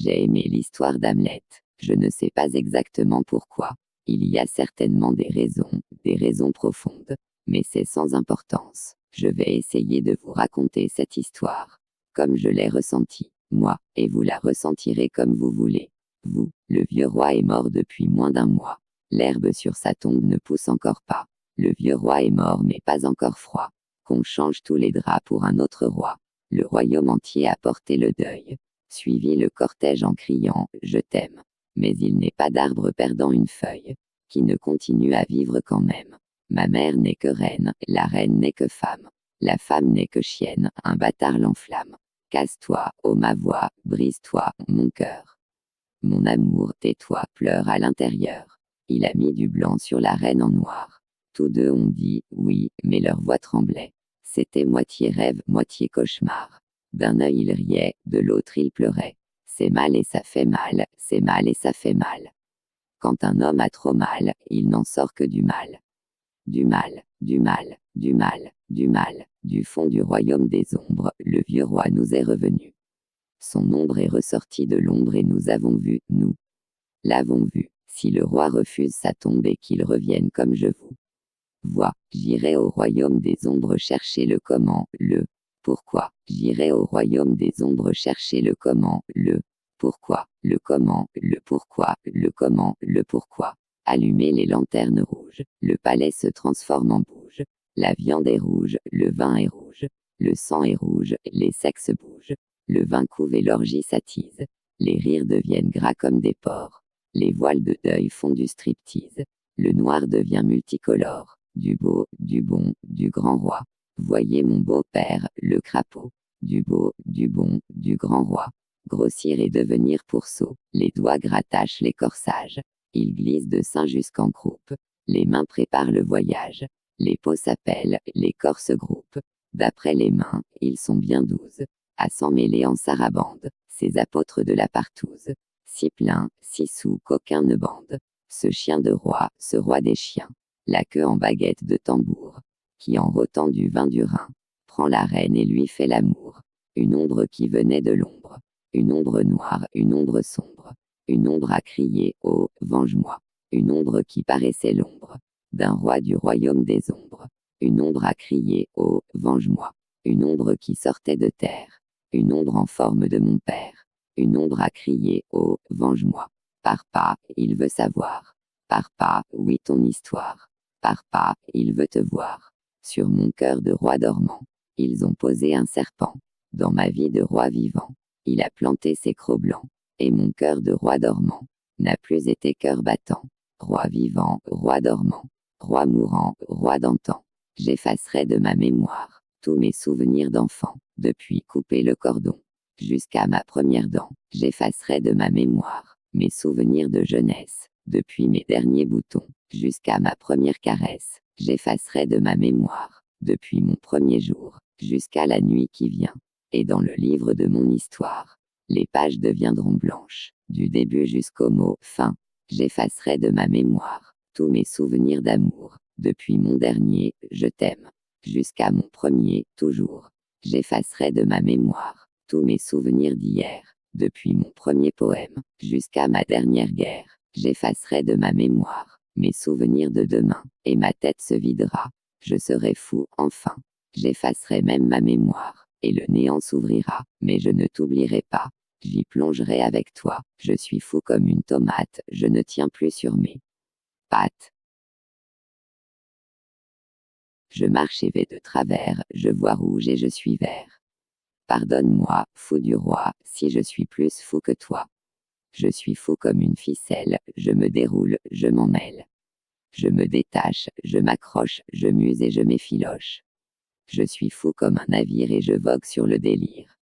J'ai aimé l'histoire d'Hamlet. Je ne sais pas exactement pourquoi. Il y a certainement des raisons profondes. Mais c'est sans importance. Je vais essayer de vous raconter cette histoire. Comme je l'ai ressentie, moi, et vous la ressentirez comme vous voulez. Vous, le vieux roi est mort depuis moins d'un mois. L'herbe sur sa tombe ne pousse encore pas. Le vieux roi est mort mais pas encore froid. Qu'on change tous les draps pour un autre roi. Le royaume entier a porté le deuil. Suivi le cortège en criant « Je t'aime ». Mais il n'est pas d'arbre perdant une feuille, qui ne continue à vivre quand même. Ma mère n'est que reine, la reine n'est que femme. La femme n'est que chienne, un bâtard l'enflamme. Casse-toi, ô ma voix, brise-toi, mon cœur. Mon amour, tais-toi, pleure à l'intérieur. Il a mis du blanc sur la reine en noir. Tous deux ont dit oui, mais leur voix tremblait. C'était moitié rêve, moitié cauchemar. D'un œil il riait, de l'autre il pleurait. C'est mal et ça fait mal, c'est mal et ça fait mal. Quand un homme a trop mal, il n'en sort que du mal. Du mal, du mal, du mal, du mal. Du fond du royaume des ombres, le vieux roi nous est revenu. Son ombre est ressortie de l'ombre et nous avons vu, nous l'avons vu. Si le roi refuse sa tombe et qu'il revienne comme je vous vois, j'irai au royaume des ombres chercher le comment, le pourquoi. J'irai au royaume des ombres chercher le comment, le pourquoi, le comment, le pourquoi, le comment, le pourquoi. Allumez les lanternes rouges, le palais se transforme en bouge. La viande est rouge, le vin est rouge, le sang est rouge, les sexes bougent. Le vin couve et l'orgie s'attise. Les rires deviennent gras comme des porcs. Les voiles de deuil font du striptease. Le noir devient multicolore. Du beau, du bon, du grand roi. Voyez mon beau-père, le crapaud. Du beau, du bon, du grand roi. Grossir et devenir pourceau. Les doigts grattachent les corsages. Il glisse de sein jusqu'en croupe. Les mains préparent le voyage. Les peaux s'appellent, les corps se groupent. D'après les mains, ils sont bien 12. À s'en mêler en sarabande, ces apôtres de la partouze. Si plein, si sous qu'aucun ne bande. Ce chien de roi, ce roi des chiens. La queue en baguette de tambour. Qui en rotant du vin du Rhin, prend la reine et lui fait l'amour. Une ombre qui venait de l'ombre. Une ombre noire, une ombre sombre. Une ombre a crié, oh, venge-moi. Une ombre qui paraissait l'ombre d'un roi du royaume des ombres. Une ombre a crié, oh, venge-moi. Une ombre qui sortait de terre. Une ombre en forme de mon père. Une ombre a crié, oh, venge-moi. Par pas, il veut savoir. Par pas, oui ton histoire. Par pas, il veut te voir. Sur mon cœur de roi dormant, ils ont posé un serpent. Dans ma vie de roi vivant, il a planté ses crocs blancs. Et mon cœur de roi dormant n'a plus été cœur battant. Roi vivant, roi dormant, roi mourant, roi d'antan. J'effacerai de ma mémoire tous mes souvenirs d'enfant, depuis couper le cordon jusqu'à ma première dent. J'effacerai de ma mémoire mes souvenirs de jeunesse, depuis mes derniers boutons jusqu'à ma première caresse. J'effacerai de ma mémoire, depuis mon premier jour jusqu'à la nuit qui vient. Et dans le livre de mon histoire, les pages deviendront blanches, du début jusqu'au mot fin. J'effacerai de ma mémoire tous mes souvenirs d'amour, depuis mon dernier « je t'aime » jusqu'à mon premier « toujours ». J'effacerai de ma mémoire tous mes souvenirs d'hier, depuis mon premier poème jusqu'à ma dernière guerre. J'effacerai de ma mémoire mes souvenirs de demain, et ma tête se videra. Je serai fou, enfin. J'effacerai même ma mémoire, et le néant s'ouvrira, mais je ne t'oublierai pas. J'y plongerai avec toi. Je suis fou comme une tomate, je ne tiens plus sur mes pattes. Je marche et vais de travers, je vois rouge et je suis vert. Pardonne-moi, fou du roi, si je suis plus fou que toi. Je suis fou comme une ficelle, je me déroule, je m'en mêle. Je me détache, je m'accroche, je muse et je m'effiloche. Je suis fou comme un navire et je vogue sur le délire.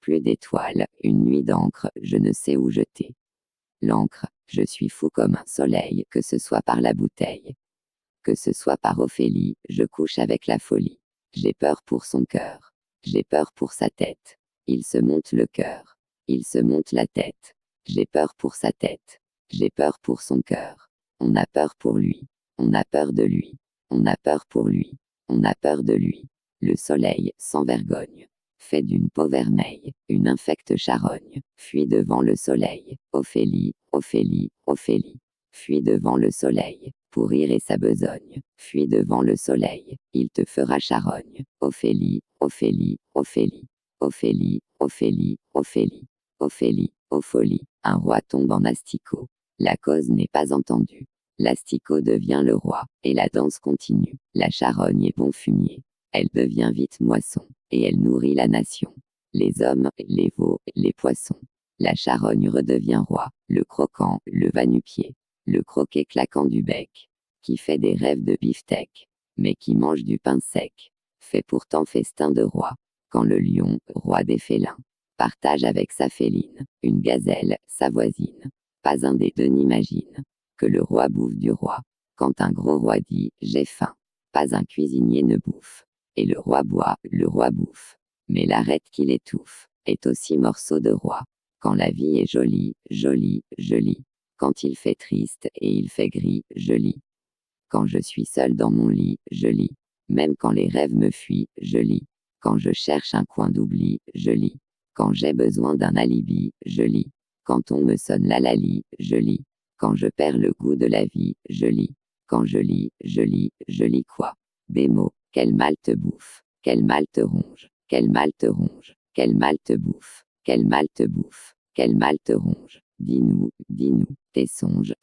Plus d'étoiles, une nuit d'encre, je ne sais où jeter l'encre. Je suis fou comme un soleil, que ce soit par la bouteille, que ce soit par Ophélie, je couche avec la folie. J'ai peur pour son cœur, j'ai peur pour sa tête. Il se monte le cœur, il se monte la tête. J'ai peur pour sa tête, j'ai peur pour son cœur. On a peur pour lui, on a peur de lui, on a peur pour lui, on a peur de lui. Le soleil, sans vergogne, fait d'une peau vermeille, une infecte charogne, fuit devant le soleil, Ophélie, Ophélie, Ophélie. Fuis devant le soleil, pour rire et sa besogne, fuis devant le soleil, il te fera charogne, Ophélie, Ophélie, Ophélie. Ophélie, Ophélie, Ophélie. Ophélie, Ophélie, un roi tombe en asticot. La cause n'est pas entendue. L'asticot devient le roi, et la danse continue. La charogne est bon fumier. Elle devient vite moisson, et elle nourrit la nation. Les hommes, les veaux, les poissons. La charogne redevient roi, le croquant, le va-nu-pied. Le croquet claquant du bec, qui fait des rêves de beefsteak, mais qui mange du pain sec, fait pourtant festin de roi, quand le lion, roi des félins, partage avec sa féline, une gazelle, sa voisine. Pas un des deux n'imagine que le roi bouffe du roi, quand un gros roi dit « j'ai faim », pas un cuisinier ne bouffe, et le roi boit, le roi bouffe, mais l'arête qui l'étouffe, est aussi morceau de roi, quand la vie est jolie, jolie, jolie. Quand il fait triste et il fait gris, je lis. Quand je suis seul dans mon lit, je lis. Même quand les rêves me fuient, je lis. Quand je cherche un coin d'oubli, je lis. Quand j'ai besoin d'un alibi, je lis. Quand on me sonne la lalie, je lis. Quand je perds le goût de la vie, je lis. Quand je lis, je lis, je lis quoi? Des mots, quel mal te bouffe, quel mal te ronge, quel mal te ronge, quel mal te bouffe, quel mal te bouffe, quel mal te ronge. Dis-nous, tes songes,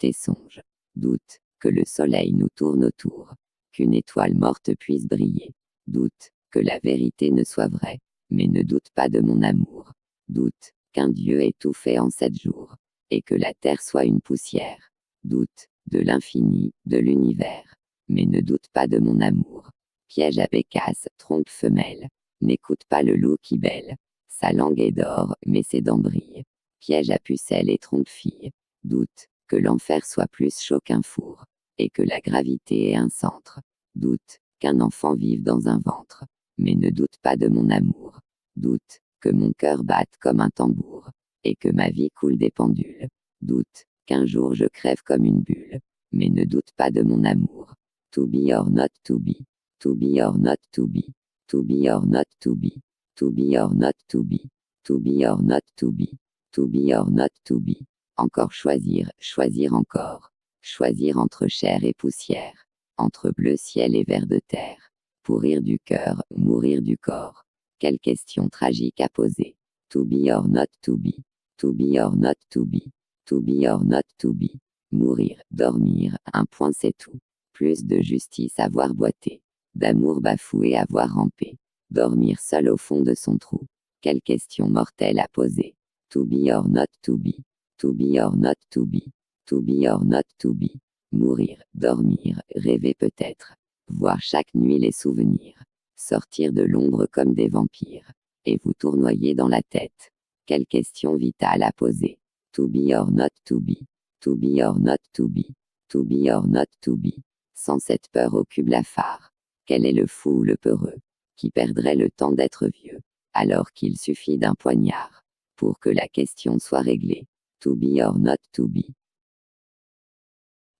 doute, que le soleil nous tourne autour, qu'une étoile morte puisse briller, doute, que la vérité ne soit vraie, mais ne doute pas de mon amour, doute, qu'un Dieu ait tout fait en 7 jours, et que la terre soit une poussière, doute, de l'infini, de l'univers, mais ne doute pas de mon amour, piège à bécasse, trompe femelle, n'écoute pas le loup qui bêle, sa langue est d'or, mais ses dents brillent. Piège à pucelle et trompe-fille, doute, que l'enfer soit plus chaud qu'un four, et que la gravité ait un centre, doute, qu'un enfant vive dans un ventre, mais ne doute pas de mon amour, doute, que mon cœur batte comme un tambour, et que ma vie coule des pendules, doute, qu'un jour je crève comme une bulle, mais ne doute pas de mon amour, to be or not to be, to be or not to be, to be or not to be, to be or not to be, to be or not to be. To be or not to be. Encore choisir, choisir encore. Choisir entre chair et poussière. Entre bleu ciel et vert de terre. Pourrir du cœur, mourir du corps. Quelle question tragique à poser. To be or not to be. To be or not to be. To be or not to be. Mourir, dormir, un point c'est tout. Plus de justice avoir boité. D'amour bafoué avoir rampé. Dormir seul au fond de son trou. Quelle question mortelle à poser. To be or not to be. To be or not to be. To be or not to be. Mourir, dormir, rêver peut-être. Voir chaque nuit les souvenirs. Sortir de l'ombre comme des vampires. Et vous tournoyer dans la tête. Quelle question vitale à poser. To be or not to be. To be or not to be. To be or not to be. Sans cette peur au blafard. Quel est le fou ou le peureux, qui perdrait le temps d'être vieux, alors qu'il suffit d'un poignard pour que la question soit réglée. To be or not to be.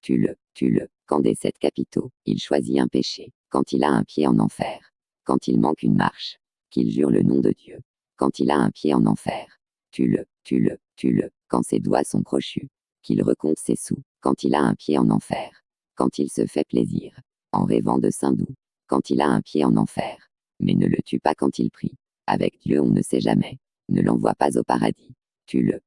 Tue-le, quand des 7 capitaux, il choisit un péché, quand il a un pied en enfer, quand il manque une marche, qu'il jure le nom de Dieu, quand il a un pied en enfer. Tue-le, quand ses doigts sont crochus, qu'il recompte ses sous, quand il a un pied en enfer, quand il se fait plaisir, en rêvant de Saint-Doux, quand il a un pied en enfer, mais ne le tue pas quand il prie. Avec Dieu on ne sait jamais. Ne l'envoie pas au paradis. Tue-le,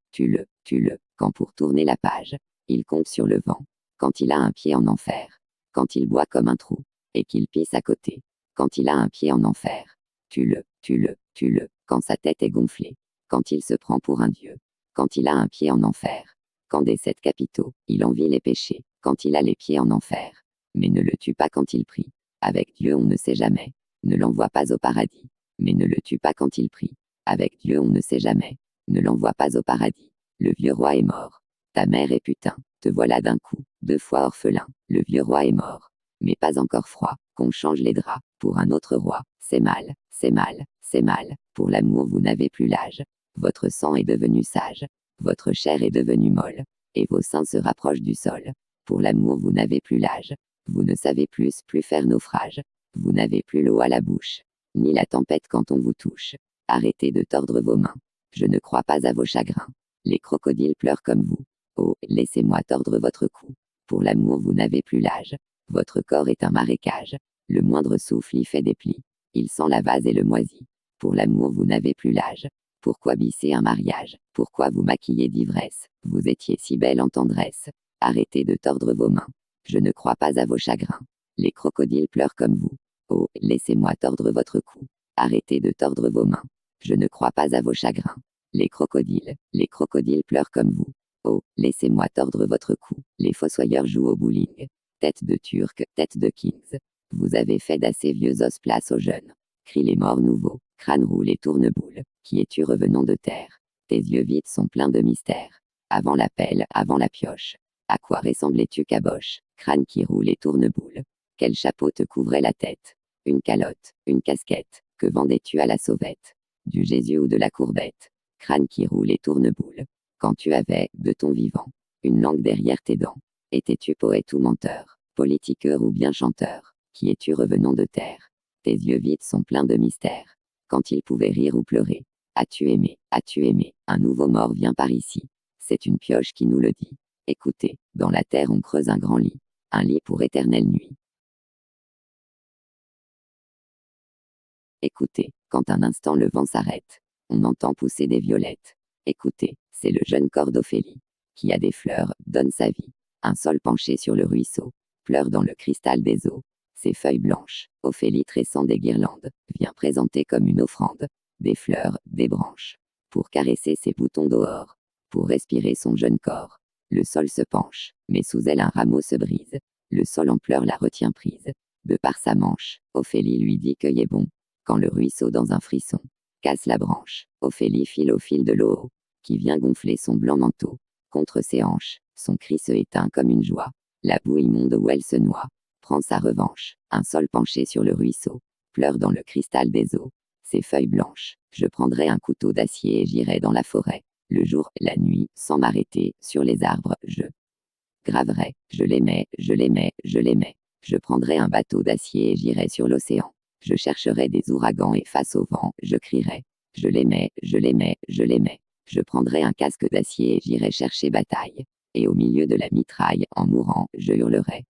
quand pour tourner la page, il compte sur le vent, quand il a un pied en enfer, quand il boit comme un trou, et qu'il pisse à côté, quand il a un pied en enfer. Tue-le, quand sa tête est gonflée, quand il se prend pour un dieu, quand il a un pied en enfer, quand des 7 capitaux, il envie les péchés, quand il a les pieds en enfer, mais ne le tue pas quand il prie. Avec Dieu on ne sait jamais. Ne l'envoie pas au paradis, mais ne le tue pas quand il prie. Avec Dieu on ne sait jamais. Ne l'envoie pas au paradis. Le vieux roi est mort. Ta mère est putain. Te voilà d'un coup, 2 fois orphelin. Le vieux roi est mort. Mais pas encore froid. Qu'on change les draps. Pour un autre roi. C'est mal, c'est mal, c'est mal. Pour l'amour vous n'avez plus l'âge. Votre sang est devenu sage. Votre chair est devenue molle. Et vos seins se rapprochent du sol. Pour l'amour vous n'avez plus l'âge. Vous ne savez plus faire naufrage. Vous n'avez plus l'eau à la bouche. Ni la tempête quand on vous touche. Arrêtez de tordre vos mains. Je ne crois pas à vos chagrins. Les crocodiles pleurent comme vous. Oh, laissez-moi tordre votre cou. Pour l'amour vous n'avez plus l'âge. Votre corps est un marécage. Le moindre souffle y fait des plis. Il sent la vase et le moisi. Pour l'amour vous n'avez plus l'âge. Pourquoi bisser un mariage? Pourquoi vous maquiller d'ivresse? Vous étiez si belle en tendresse. Arrêtez de tordre vos mains. Je ne crois pas à vos chagrins. Les crocodiles pleurent comme vous. Oh, laissez-moi tordre votre cou. Arrêtez de tordre vos mains. Je ne crois pas à vos chagrins. Les crocodiles pleurent comme vous. Oh, laissez-moi tordre votre cou. Les fossoyeurs jouent au bowling. Tête de turc, tête de kings. Vous avez fait d'assez vieux os place aux jeunes. Crient les morts nouveaux, crâne roule et tourne-boule. Qui es-tu revenant de terre? Tes yeux vides sont pleins de mystère. Avant la pelle, avant la pioche. À quoi ressemblais-tu caboche? Crâne qui roule et tourne-boule. Quel chapeau te couvrait la tête? Une calotte, une casquette. Que vendais-tu à la sauvette? Du Jésus ou de la courbette? Crâne qui roule et tourne-boule. Quand tu avais, de ton vivant, une langue derrière tes dents. Étais-tu poète ou menteur? Politiqueur ou bien chanteur? Qui es-tu revenant de terre? Tes yeux vides sont pleins de mystère. Quand il pouvait rire ou pleurer. As-tu aimé? As-tu aimé? Un nouveau mort vient par ici. C'est une pioche qui nous le dit. Écoutez, dans la terre on creuse un grand lit. Un lit pour éternelle nuit. Écoutez, quand un instant le vent s'arrête, on entend pousser des violettes. Écoutez, c'est le jeune corps d'Ophélie, qui a des fleurs, donne sa vie. Un sol penché sur le ruisseau, pleure dans le cristal des eaux. Ses feuilles blanches, Ophélie tressant des guirlandes, vient présenter comme une offrande, des fleurs, des branches, pour caresser ses boutons dehors, pour respirer son jeune corps. Le sol se penche, mais sous elle un rameau se brise. Le sol en pleurs la retient prise. De par sa manche, Ophélie lui dit cueille est bon. Quand le ruisseau dans un frisson casse la branche, Ophélie file au fil de l'eau, qui vient gonfler son blanc manteau. Contre ses hanches, son cri se éteint comme une joie. La boue immonde où elle se noie prend sa revanche. Un sol penché sur le ruisseau pleure dans le cristal des eaux. Ses feuilles blanches, je prendrai un couteau d'acier et j'irai dans la forêt. Le jour, la nuit, sans m'arrêter, sur les arbres, je graverai. Je l'aimais, je l'aimais, je l'aimais. Je prendrai un bateau d'acier et j'irai sur l'océan. Je chercherai des ouragans et face au vent, je crierai. Je l'aimais, je l'aimais, je l'aimais. Je prendrai un casque d'acier et j'irai chercher bataille. Et au milieu de la mitraille, en mourant, je hurlerai.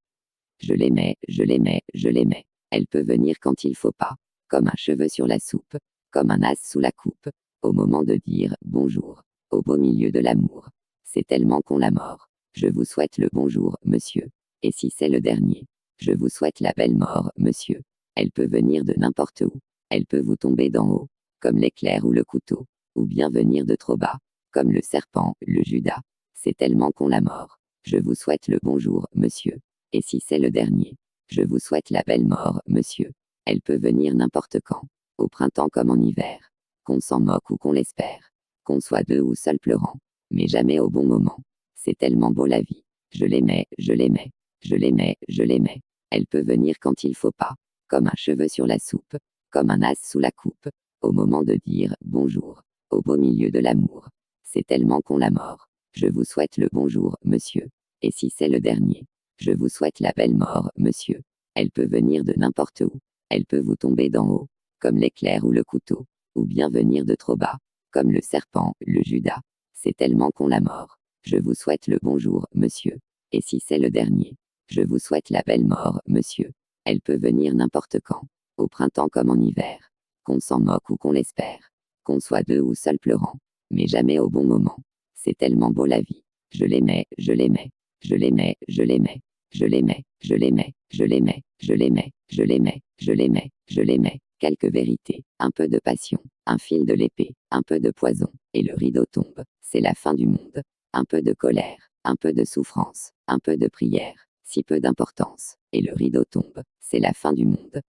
Je l'aimais, je l'aimais, je l'aimais. Elle peut venir quand il faut pas. Comme un cheveu sur la soupe. Comme un as sous la coupe. Au moment de dire bonjour. Au beau milieu de l'amour. C'est tellement qu'on la mort. Je vous souhaite le bonjour, monsieur. Et si c'est le dernier, je vous souhaite la belle mort, monsieur. Elle peut venir de n'importe où. Elle peut vous tomber d'en haut, comme l'éclair ou le couteau. Ou bien venir de trop bas, comme le serpent, le Judas. C'est tellement qu'on la mort. Je vous souhaite le bonjour, monsieur. Et si c'est le dernier, je vous souhaite la belle mort, monsieur. Elle peut venir n'importe quand, au printemps comme en hiver. Qu'on s'en moque ou qu'on l'espère. Qu'on soit deux ou seul pleurant. Mais jamais au bon moment. C'est tellement beau la vie. Je l'aimais, je l'aimais. Je l'aimais, je l'aimais. Elle peut venir quand il faut pas. Comme un cheveu sur la soupe. Comme un as sous la coupe. Au moment de dire bonjour. Au beau milieu de l'amour. C'est tellement qu'on la mort. Je vous souhaite le bonjour, monsieur. Et si c'est le dernier, je vous souhaite la belle mort, monsieur. Elle peut venir de n'importe où. Elle peut vous tomber d'en haut. Comme l'éclair ou le couteau. Ou bien venir de trop bas. Comme le serpent, le Judas. C'est tellement qu'on la mort. Je vous souhaite le bonjour, monsieur. Et si c'est le dernier, je vous souhaite la belle mort, monsieur. Elle peut venir n'importe quand, au printemps comme en hiver. Qu'on s'en moque ou qu'on l'espère. Qu'on soit deux ou seul pleurant. Mais jamais au bon moment. C'est tellement beau la vie. Je l'aimais, je l'aimais. Je l'aimais, je l'aimais. Je l'aimais, je l'aimais, je l'aimais, je l'aimais, je l'aimais, je l'aimais, je l'aimais. Quelques vérités, un peu de passion, un fil de l'épée, un peu de poison, et le rideau tombe. C'est la fin du monde. Un peu de colère, un peu de souffrance, un peu de prière, si peu d'importance, et le rideau tombe. C'est la fin du monde.